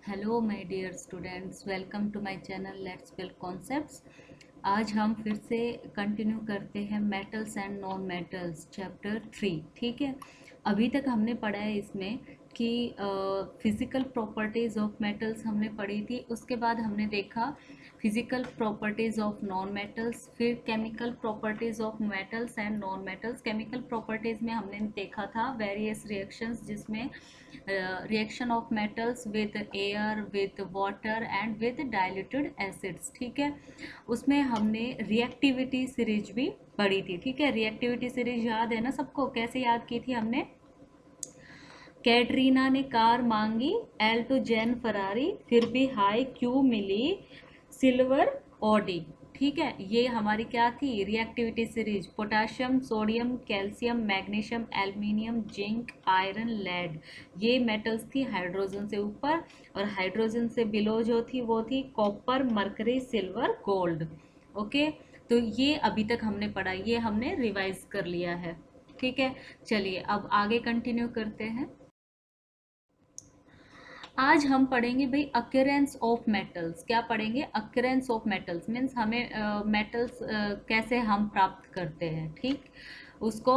Hello my dear students, welcome to my channel let's build concepts. आज हम फिर से कंटिन्यू करते हैं metals and non metals chapter 3। ठीक है, अभी तक हमने पढ़ा है इसमें कि फिजिकल प्रॉपर्टीज ऑफ मेटल्स हमने पढ़ी थी। उसके बाद हमने देखा physical properties of non metals, फिर chemical properties of metals and non metals. Chemical properties में हमने देखा था वेरियस रिएक्शंस, जिसमें reaction of metals with air, with water and with diluted acids. ठीक है, उसमें हमने रिएक्टिविटी सीरीज भी पढ़ी थी। ठीक है, रिएक्टिविटी सीरीज याद है ना सबको? कैसे याद की थी हमने? कैटरीना ने कार मांगी, एल टू जेन फरारी, फिर भी हाई क्यू मिली, सिल्वर ऑडी। ठीक है, ये हमारी क्या थी? Reactivity series. Potassium, sodium, calcium, magnesium, aluminium, zinc, iron, lead, ये मेटल्स थी हाइड्रोजन से ऊपर, और हाइड्रोजन से बिलो जो थी वो थी copper, mercury, silver, gold. Okay, तो ये अभी तक हमने पढ़ा, ये हमने रिवाइज कर लिया है। ठीक है, चलिए अब आगे कंटिन्यू करते हैं। आज हम पढ़ेंगे भाई अक्यूरेंस ऑफ मेटल्स। क्या पढ़ेंगे? अक्यूरेंस ऑफ मेटल्स मीन्स हमें मेटल्स कैसे हम प्राप्त करते हैं। ठीक, उसको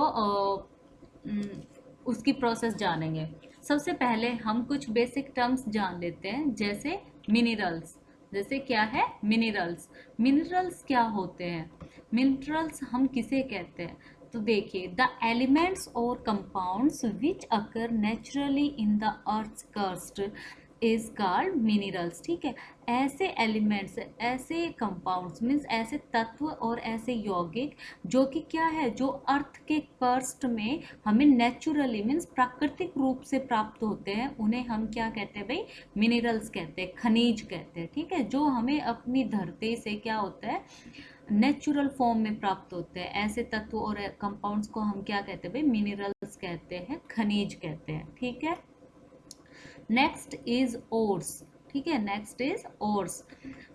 उसकी प्रोसेस जानेंगे। सबसे पहले हम कुछ बेसिक टर्म्स जान लेते हैं, जैसे मिनरल्स। जैसे क्या है? मिनरल्स। मिनरल्स क्या होते हैं? मिनरल्स हम किसे कहते हैं? तो देखिए, द एलिमेंट्स और compounds which occur naturally in the earth's crust is called minerals. ठीक है, ऐसे एलिमेंट्स, ऐसे कंपाउंड्स मीन्स ऐसे तत्व और ऐसे यौगिक जो कि क्या है, जो अर्थ के क्रस्ट में हमें नेचुरली मीन्स प्राकृतिक रूप से प्राप्त होते हैं, उन्हें हम क्या कहते हैं भाई? मिनरल्स कहते हैं, खनिज कहते हैं। ठीक है, जो हमें अपनी धरती से क्या होता है, नेचुरल फॉर्म में प्राप्त होते हैं, ऐसे तत्व और कंपाउंड्स को हम क्या कहते हैं भाई? मिनरल्स कहते हैं, खनिज कहते हैं। ठीक है, नेक्स्ट इज ओर्स। ठीक है, नेक्स्ट इज ओर्स।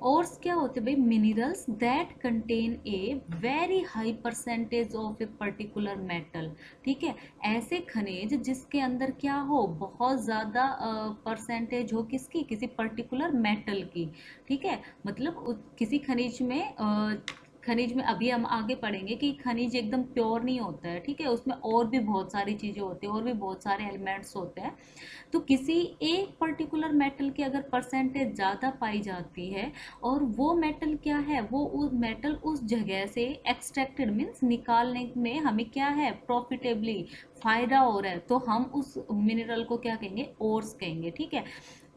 ओर्स क्या होते हैं भाई? Minerals that contain a very high percentage of a particular metal. ठीक है, ऐसे खनिज जिसके अंदर क्या हो, बहुत ज़्यादा परसेंटेज हो, किसकी? किसी पर्टिकुलर मेटल की। ठीक है, मतलब किसी खनिज में खनिज में अभी हम आगे पढ़ेंगे कि खनिज एकदम प्योर नहीं होता है। ठीक है, उसमें और भी बहुत सारी चीज़ें होती हैं, और भी बहुत सारे एलिमेंट्स होते हैं। तो किसी एक पर्टिकुलर मेटल की अगर परसेंटेज ज़्यादा पाई जाती है, और वो मेटल क्या है, वो उस मेटल उस जगह से एक्सट्रैक्टेड मीन्स निकालने में हमें क्या है, प्रॉफिटेबली फायदा हो रहा है, तो हम उस मिनरल को क्या कहेंगे? ओर्स कहेंगे। ठीक है,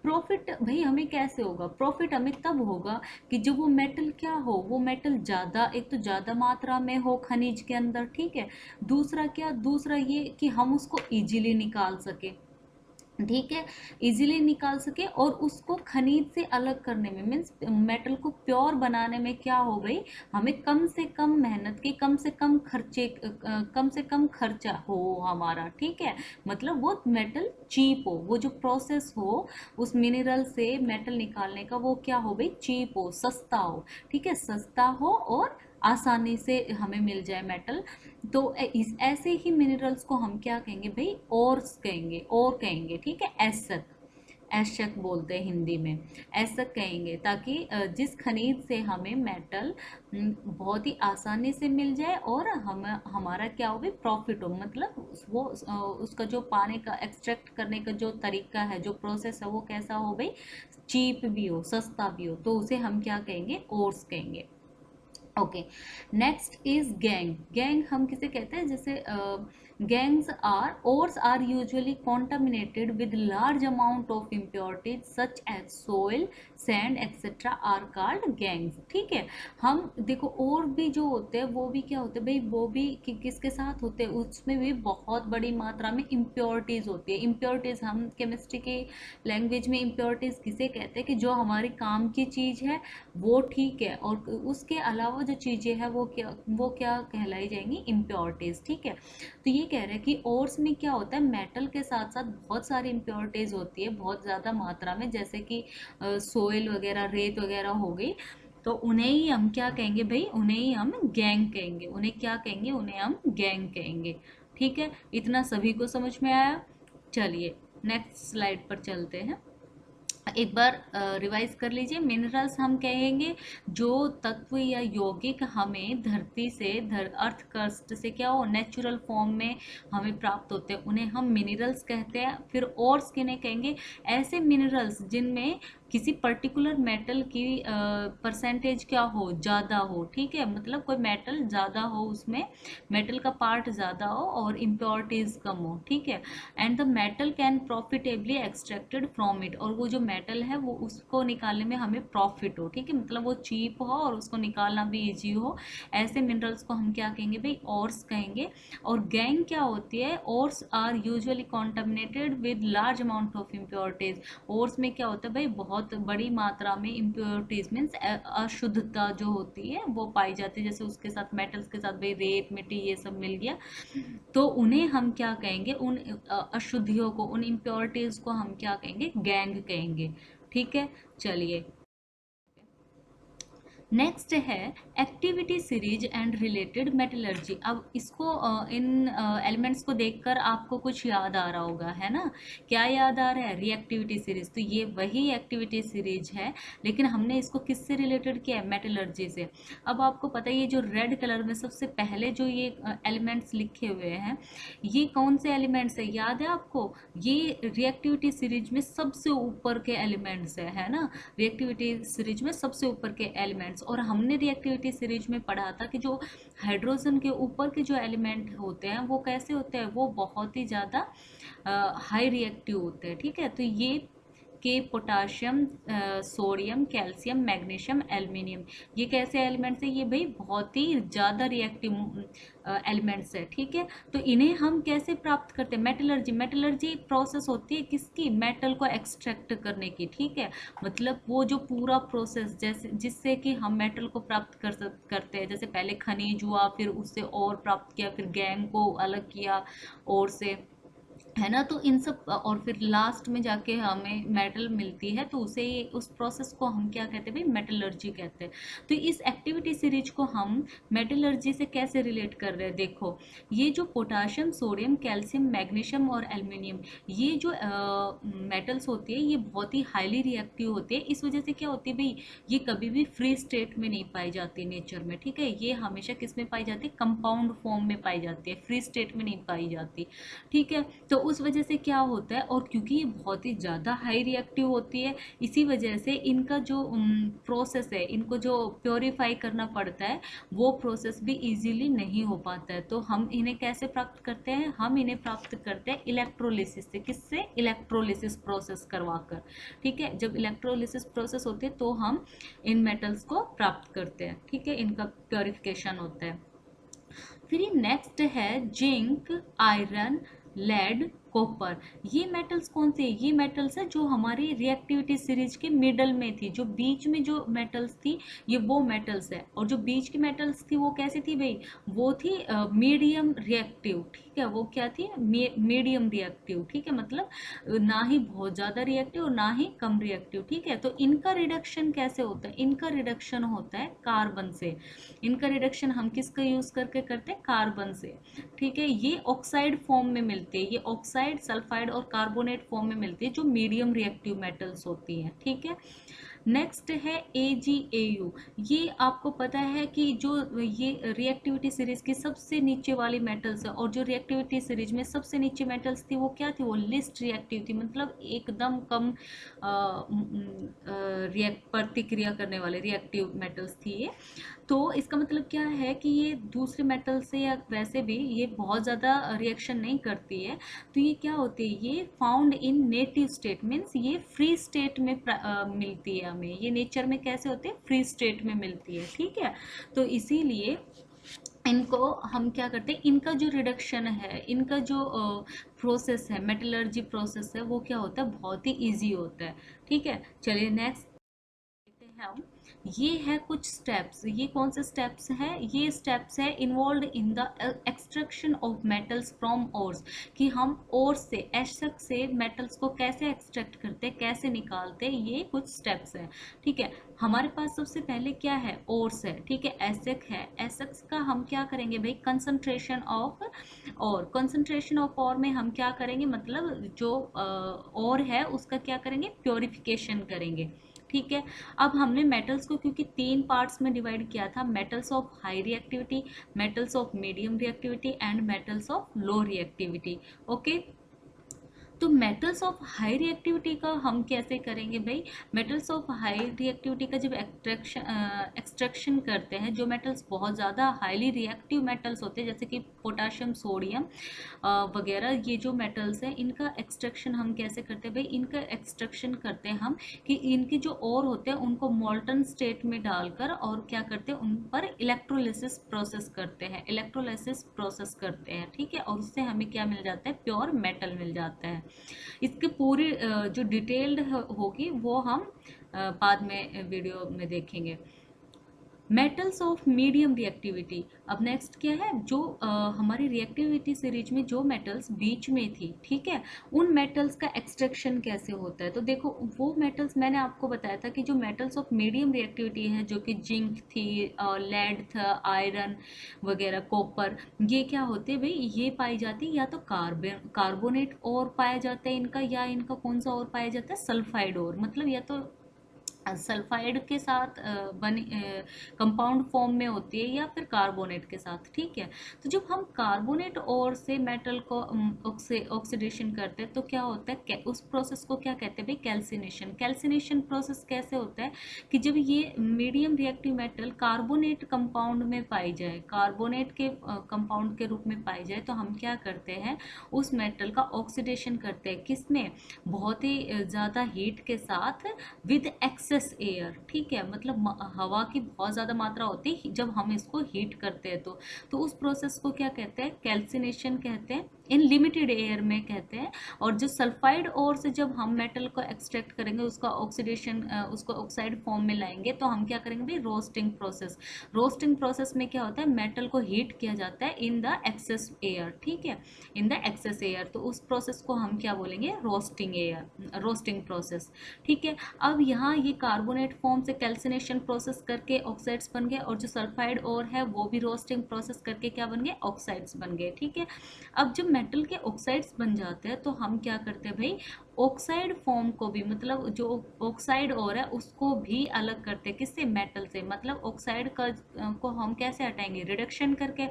प्रॉफिट भाई हमें कैसे होगा? प्रॉफिट हमें तब होगा कि जब वो मेटल क्या हो, वो मेटल ज़्यादा, एक तो ज़्यादा मात्रा में हो खनिज के अंदर। ठीक है, दूसरा क्या? दूसरा ये कि हम उसको इजीली निकाल सके। ठीक है, इजीली निकाल सके, और उसको खनिज से अलग करने में मीन्स मेटल को प्योर बनाने में क्या हो गई, हमें कम से कम मेहनत की, कम से कम खर्चे, कम से कम खर्चा हो हमारा। ठीक है, मतलब वो मेटल चीप हो, वो जो प्रोसेस हो उस मिनरल से मेटल निकालने का, वो क्या हो भाई? चीप हो, सस्ता हो। ठीक है, सस्ता हो और आसानी से हमें मिल जाए मेटल। तो इस ऐसे ही मिनरल्स को हम क्या कहेंगे भाई? ओर्स कहेंगे, और कहेंगे। ठीक है, एसक, एशक बोलते हैं हिंदी में, एशक कहेंगे, ताकि जिस खनिज से हमें मेटल बहुत ही आसानी से मिल जाए, और हम हमारा क्या हो भाई? प्रॉफिट हो, मतलब वो उसका जो पाने का, एक्सट्रैक्ट करने का जो तरीका है, जो प्रोसेस है, वो कैसा हो भाई? चीप भी हो, सस्ता भी हो, तो उसे हम क्या कहेंगे? ओर्स कहेंगे। Okay, next is gangue. Gangue हम किसे कहते हैं? जैसे gangues are, ores are usually contaminated with large amount of impurities such as soil, sand etcetera are called gangues. ठीक है, हम देखो, और भी जो होते हैं वो भी क्या होते हैं भाई? वो भी किसके साथ होते हैं? उसमें भी बहुत बड़ी मात्रा में इम्प्योरिटीज होती है। इम्प्योरिटीज हम केमिस्ट्री की लैंग्वेज में इम्प्योरिटीज किसे कहते हैं? कि जो हमारी काम की चीज़ है वो ठीक है, और उसके अलावा जो चीज़ें हैं वो क्या कहलाई जाएंगी? इम्प्योरिटीज़। ठीक है, तो ये कह रहे हैं कि ओर्स में क्या होता है, मेटल के साथ साथ बहुत सारी इम्प्योरिटीज़ होती है, बहुत ज़्यादा मात्रा में, जैसे कि सोइल वगैरह, रेत वगैरह हो गई। तो उन्हें ही हम क्या कहेंगे भाई? उन्हें ही हम गैंग कहेंगे। उन्हें क्या कहेंगे? उन्हें हम गैंग कहेंगे। ठीक है, इतना सभी को समझ में आया? चलिए नेक्स्ट स्लाइड पर चलते हैं। एक बार रिवाइज कर लीजिए। मिनरल्स हम कहेंगे जो तत्व या यौगिक हमें धरती से अर्थ क्रस्ट से क्या हो नेचुरल फॉर्म में हमें प्राप्त होते हैं, उन्हें हम मिनरल्स कहते हैं। फिर और किन्हें कहेंगे, ऐसे मिनरल्स जिनमें किसी पर्टिकुलर मेटल की परसेंटेज क्या हो, ज़्यादा हो, ठीक है, मतलब कोई मेटल ज़्यादा हो, उसमें मेटल का पार्ट ज़्यादा हो और इम्प्योरिटीज कम हो, ठीक है। And the metal can profitably extracted from it, और वो जो मेटल है वो उसको निकालने में हमें प्रॉफिट हो, ठीक है, मतलब वो चीप हो और उसको निकालना भी इजी हो। ऐसे मिनरल्स को हम क्या कहेंगे भाई, ओर्स कहेंगे। और गैंग क्या होती है, ores are usually contaminated with large amount of impurities. Ores में क्या होता है भाई, बहुत बड़ी मात्रा में इम्प्योरिटीज मीन्स अशुद्धता जो होती है वो पाई जाती है, जैसे उसके साथ मेटल्स के साथ भाई रेत मिट्टी ये सब मिल गया, तो उन्हें हम क्या कहेंगे, उन अशुद्धियों को, उन इम्प्योरिटीज को हम क्या कहेंगे, गैंग कहेंगे, ठीक है। चलिए नेक्स्ट है activity series and related metallurgy. अब इसको इन एलिमेंट्स को देखकर आपको कुछ याद आ रहा होगा, है ना। क्या याद आ रहा है, रिएक्टिविटी सीरीज, तो ये वही एक्टिविटी सीरीज है, लेकिन हमने इसको किससे रिलेटेड किया है, मेटलर्जी से। अब आपको पता है ये जो रेड कलर में सबसे पहले जो ये एलिमेंट्स लिखे हुए हैं, ये कौन से एलिमेंट्स है, याद है आपको, ये रिएक्टिविटी सीरीज में सबसे ऊपर के एलिमेंट्स है ना। रिएक्टिविटी सीरीज में सबसे ऊपर के एलिमेंट्स, और हमने रिएक्टिविटी सीरीज में पढ़ा था कि जो हाइड्रोजन के ऊपर के जो एलिमेंट होते हैं वो कैसे होते हैं, वो बहुत ही ज़्यादा हाई रिएक्टिव होते हैं, ठीक है। तो ये के potassium, sodium, calcium, magnesium, aluminium, ये कैसे एलिमेंट्स हैं, ये भाई बहुत ही ज़्यादा रिएक्टिव एलिमेंट्स है, ठीक है। तो इन्हें हम कैसे प्राप्त करते हैं, मेटलर्जी। मेटलर्जी प्रोसेस होती है किसकी, मेटल को एक्सट्रैक्ट करने की, ठीक है। मतलब वो जो पूरा प्रोसेस जैसे जिससे कि हम मेटल को प्राप्त करते हैं, जैसे पहले खनिज हुआ, फिर उससे और प्राप्त किया, फिर गैंग को अलग किया और से, है ना। तो इन सब और फिर लास्ट में जाके हमें मेटल मिलती है, तो उसे, उस प्रोसेस को हम क्या कहते हैं भाई, मेटलर्जी कहते हैं। तो इस एक्टिविटी सीरीज को हम मेटलर्जी से कैसे रिलेट कर रहे हैं, देखो, ये जो पोटाशियम, सोडियम, कैल्शियम, मैग्नीशियम और एल्युमिनियम, ये जो मेटल्स होती है ये बहुत ही हाईली रिएक्टिव होती है। इस वजह से क्या होती है भाई, ये कभी भी फ्री स्टेट में नहीं पाई जाती नेचर में, ठीक है। ये हमेशा किस में पाई जाती है, कंपाउंड फॉर्म में पाई जाती है, फ्री स्टेट में नहीं पाई जाती, ठीक है। तो उस वजह से क्या होता है, और क्योंकि ये बहुत ही ज़्यादा हाई रिएक्टिव होती है, इसी वजह से इनका जो प्रोसेस है, इनको जो प्योरीफाई करना पड़ता है, वो प्रोसेस भी इजीली नहीं हो पाता है। तो हम इन्हें कैसे प्राप्त करते हैं, हम इन्हें प्राप्त करते हैं इलेक्ट्रोलिसिस से। किससे, इलेक्ट्रोलिसिस प्रोसेस करवाकर, ठीक है। जब इलेक्ट्रोलिसिस प्रोसेस होती है तो हम इन मेटल्स को प्राप्त करते हैं, ठीक है, इनका प्योरिफिकेशन होता है। फिर नेक्स्ट है जिंक, आयरन, लेड, कॉपर। ये मेटल्स कौन से, ये मेटल्स है जो हमारी रिएक्टिविटी सीरीज के मिडल में थी, जो बीच में जो मेटल्स थी ये वो मेटल्स है। और जो बीच की मेटल्स थी वो कैसी थी भाई, वो थी मीडियम रिएक्टिव, ठीक है। वो क्या थी, मीडियम रिएक्टिव, ठीक है, मतलब ना ही बहुत ज़्यादा रिएक्टिव और ना ही कम रिएक्टिव, ठीक है। तो इनका रिडक्शन कैसे होता है, इनका रिडक्शन होता है कार्बन से। इनका रिडक्शन हम किसका यूज़ करके करते हैं, कार्बन से, ठीक है। ये ऑक्साइड फॉर्म में मिलते हैं, ये ऑक्साइड, सल्फाइड और कार्बोनेट फॉर्म में मिलती है, जो मीडियम रिएक्टिव मेटल्स होती हैं, ठीक है। नेक्स्ट है AgAu। ये आपको पता है कि जो ये रिएक्टिविटी सीरीज की सबसे नीचे वाली मेटल्स है, और जो रिएक्टिविटी सीरीज में सबसे नीचे मेटल्स थी वो क्या थी, वो लिस्ट रिएक्टिव थी, मतलब एकदम कम रिएक्ट प्रतिक्रिया करने वाले रिएक्टिव मेटल्स थी ये। तो इसका मतलब क्या है कि ये दूसरे मेटल से या वैसे भी ये बहुत ज़्यादा रिएक्शन नहीं करती है। तो ये क्या होती है, ये found in native state, means ये फ्री स्टेट में मिलती है हमें। ये नेचर में कैसे होते हैं, फ्री स्टेट में मिलती है, ठीक है। तो इसीलिए इनको हम क्या करते हैं, इनका जो रिडक्शन है, इनका जो प्रोसेस है, मेटलर्जी प्रोसेस है, वो क्या होता है, बहुत ही ईजी होता है, ठीक है। चलिए नेक्स्ट देखते हैं हम ये है कुछ स्टेप्स। ये कौन से स्टेप्स हैं? ये स्टेप्स है involve in the extraction of metals from ores, कि हम ओर्स से, एशक से मेटल्स को कैसे एक्सट्रैक्ट करते हैं, कैसे निकालते हैं, ये कुछ स्टेप्स हैं। ठीक है, हमारे पास सबसे पहले क्या है? ओर्स है। ठीक है, एसक है। एसक का हम क्या करेंगे भाई? कंसंट्रेशन ऑफ और, कंसंट्रेशन ऑफ और में हम क्या करेंगे? मतलब जो और है उसका क्या करेंगे? प्योरिफिकेशन करेंगे। ठीक है, अब हमने मेटल्स को क्योंकि तीन पार्ट्स में डिवाइड किया था, metals of high reactivity, metals of medium reactivity and metals of low reactivity. Okay, तो मेटल्स ऑफ हाई रिएक्टिविटी का हम कैसे करेंगे भाई? मेटल्स ऑफ हाई रिएक्टिविटी का जब एक्सट्रैक्शन करते हैं, जो मेटल्स बहुत ज़्यादा हाईली रिएक्टिव मेटल्स होते हैं जैसे कि पोटाशियम, सोडियम वगैरह, ये जो मेटल्स हैं इनका एक्सट्रैक्शन हम कैसे करते हैं भाई? इनका एक्सट्रैक्शन करते हैं हम कि इनके जो और होते हैं उनको मोल्टन स्टेट में डालकर और क्या करते हैं? उन पर इलेक्ट्रोलिसिस प्रोसेस करते हैं, इलेक्ट्रोलिसिस प्रोसेस करते हैं। ठीक है, और उससे हमें क्या मिल जाता है? प्योर मेटल मिल जाता है। इसके पूरी जो डिटेल्ड होगी वो हम बाद में वीडियो में देखेंगे। Metals of medium reactivity. अब नेक्स्ट क्या है? जो हमारी रिएक्टिविटी सीरीज में जो मेटल्स बीच में थी, ठीक है, उन मेटल्स का एक्सट्रैक्शन कैसे होता है? तो देखो, वो मेटल्स मैंने आपको बताया था कि जो मेटल्स ऑफ मीडियम रिएक्टिविटी है, जो कि जिंक थी, लेड था, आयरन वगैरह, कॉपर, ये क्या होते हैं भाई? ये पाई जाती है या तो कार्बोनेट और पाया जाता है इनका, या इनका कौन सा और पाया जाता है? सल्फाइड और, मतलब या तो सल्फाइड के साथ बनी कंपाउंड फॉर्म में होती है या फिर कार्बोनेट के साथ। ठीक है, तो जब हम कार्बोनेट और से मेटल को ऑक्सीडेशन करते हैं तो क्या होता है? उस प्रोसेस को क्या कहते हैं भाई? कैल्सिनेशन। कैल्सिनेशन प्रोसेस कैसे होता है कि जब ये medium reactive metal carbonate compound में पाई जाए, कार्बोनेट के कंपाउंड के रूप में पाई जाए, तो हम क्या करते हैं? उस मेटल का ऑक्सीडेशन करते हैं। किसमें? बहुत ही ज़्यादा हीट के साथ, विद एक्सेस एयर। ठीक है, मतलब हवा की बहुत ज़्यादा मात्रा होती है जब हम इसको हीट करते हैं तो उस प्रोसेस को क्या कहते हैं? कैल्सिनेशन कहते हैं। इन लिमिटेड एयर में कहते हैं। और जो सल्फाइड और से जब हम मेटल को एक्सट्रैक्ट करेंगे, उसका ऑक्सीडेशन, उसको ऑक्साइड फॉर्म में लाएंगे, तो हम क्या करेंगे भाई? Roasting process. रोस्टिंग प्रोसेस में क्या होता है? मेटल को हीट किया जाता है इन द एक्सेस एयर। ठीक है, इन द एक्सेस एयर, तो उस प्रोसेस को हम क्या बोलेंगे? Roasting air, roasting process. ठीक है, अब यहाँ ये कार्बोनेट फॉर्म से कैल्सिनेशन प्रोसेस करके ऑक्साइड्स बन गए, और जो सल्फाइड और है वो भी रोस्टिंग प्रोसेस करके क्या बन गए? ऑक्साइड्स बन गए। ठीक है, अब जब मेटल के ऑक्साइड्स बन जाते हैं तो हम क्या करते हैं भाई? ऑक्साइड फॉर्म को भी, मतलब जो ऑक्साइड और है उसको भी अलग करते हैं। किससे? मेटल से। मतलब ऑक्साइड का को हम कैसे हटाएंगे? रिडक्शन करके।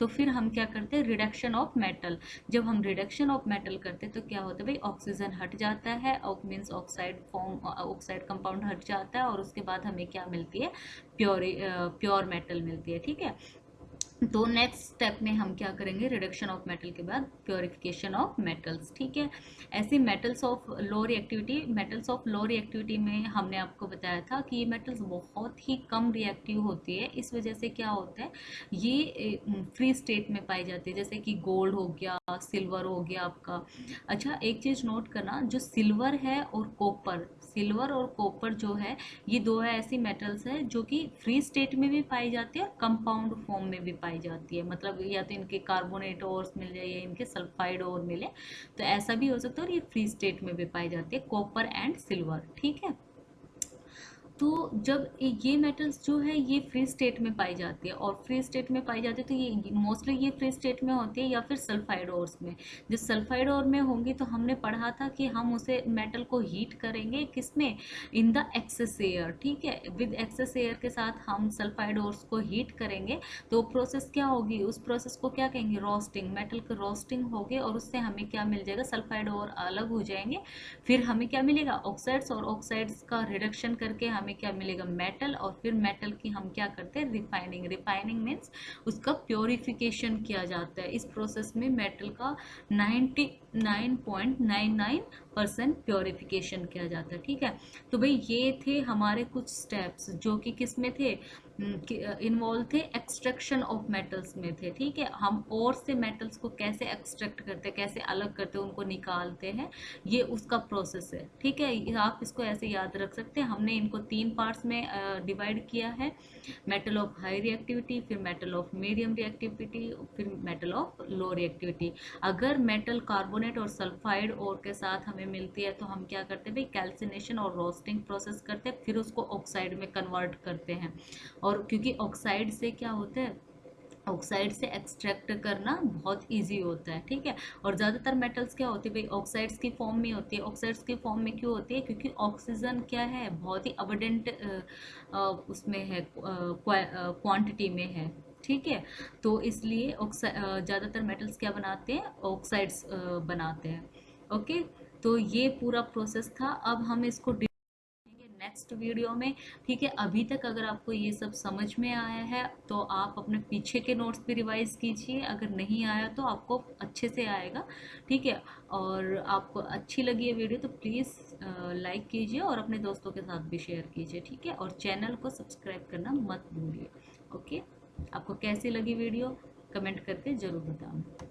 तो फिर हम क्या करते हैं? Reduction of metal. जब हम रिडक्शन ऑफ मेटल करते हैं तो क्या होता है भाई? ऑक्सीजन हट जाता है, means oxide form, oxide compound हट जाता है, और उसके बाद हमें क्या मिलती है? प्योर मेटल मिलती है। ठीक है, तो नेक्स्ट स्टेप में हम क्या करेंगे? रिडक्शन ऑफ मेटल के बाद प्योरिफिकेशन ऑफ मेटल्स। ठीक है, ऐसे metals of low reactivity, metals of low reactivity में हमने आपको बताया था कि ये मेटल्स बहुत ही कम रिएक्टिव होती है। इस वजह से क्या होता है? ये फ्री स्टेट में पाई जाती है, जैसे कि गोल्ड हो गया, सिल्वर हो गया आपका। अच्छा, एक चीज़ नोट करना, जो सिल्वर है और कॉपर, सिल्वर और कॉपर जो है, ये दो ऐसी मेटल्स है जो कि फ्री स्टेट में भी पाई जाती है और कंपाउंड फॉर्म में भी पाई जाती है। मतलब या तो इनके कार्बोनेट और मिल जाए या इनके सल्फाइड और मिले, तो ऐसा भी हो सकता है। और ये फ्री स्टेट में भी पाई जाती है, कॉपर एंड सिल्वर। ठीक है, तो जब ये मेटल्स जो है ये फ्री स्टेट में पाई जाती है, और फ्री स्टेट में पाई जाती है तो ये मोस्टली ये फ्री स्टेट में होती है या फिर सल्फाइड ओर्स में। जो सल्फाइड ओर में होंगी तो हमने पढ़ा था कि हम उसे मेटल को हीट करेंगे, किसमें? In the excess air. ठीक है, विद एक्सेस एयर के साथ हम सल्फाइड ओर्स को हीट करेंगे, तो प्रोसेस क्या होगी? उस प्रोसेस को क्या कहेंगे? रोस्टिंग। मेटल की रोस्टिंग होगी और उससे हमें क्या मिल जाएगा? सल्फाइड ओर अलग हो जाएंगे। फिर हमें क्या मिलेगा? ऑक्साइड्स, और ऑक्साइड्स का रिडक्शन करके हमें क्या मिलेगा? मेटल। और फिर मेटल की हम क्या करते हैं? रिफाइनिंग। रिफाइनिंग मीन्स उसका प्योरिफिकेशन किया जाता है। इस प्रोसेस में मेटल का 99.99% प्योरिफिकेशन किया जाता है। ठीक है, तो भाई ये थे हमारे कुछ स्टेप्स जो कि किस में थे? इन्वॉल्व थे, एक्सट्रैक्शन ऑफ मेटल्स में थे। ठीक है, हम और से मेटल्स को कैसे एक्सट्रैक्ट करते हैं, कैसे अलग करते हैं, उनको निकालते हैं, ये उसका प्रोसेस है। ठीक है, आप इसको ऐसे याद रख सकते हैं। हमने इनको 3 पार्ट्स में डिवाइड किया है, मेटल ऑफ हाई रिएक्टिविटी, फिर मेटल ऑफ मीडियम रिएक्टिविटी, फिर मेटल ऑफ लो रिएक्टिविटी। अगर मेटल कार्बोनेट और सल्फाइड और के साथ हमें मिलती है तो हम क्या करते हैं भाई, कैल्सिनेशन और रोस्टिंग प्रोसेस करते हैं, फिर उसको ऑक्साइड में कन्वर्ट करते हैं। और क्योंकि ऑक्साइड से क्या होता है, ऑक्साइड से एक्सट्रैक्ट करना बहुत इजी होता है। ठीक है, और ज़्यादातर मेटल्स क्या होती है भाई, ऑक्साइड्स की फॉर्म में होती है। ऑक्साइड्स की फॉर्म में क्यों होती है, क्योंकि ऑक्सीजन क्या है, बहुत ही अबडेंट उसमें है, क्वांटिटी में है। ठीक है, तो इसलिए ज़्यादातर मेटल्स क्या बनाते हैं, ऑक्साइड्स बनाते हैं। ओके, तो ये पूरा प्रोसेस था। अब हम इसको नेक्स्ट वीडियो में। ठीक है, अभी तक अगर आपको ये सब समझ में आया है तो आप अपने पीछे के नोट्स भी रिवाइज कीजिए, अगर नहीं आया तो आपको अच्छे से आएगा। ठीक है, और आपको अच्छी लगी ये वीडियो तो प्लीज़ लाइक कीजिए और अपने दोस्तों के साथ भी शेयर कीजिए। ठीक है, और चैनल को सब्सक्राइब करना मत भूलिए। ओके, आपको कैसी लगी वीडियो कमेंट करके ज़रूर बताना।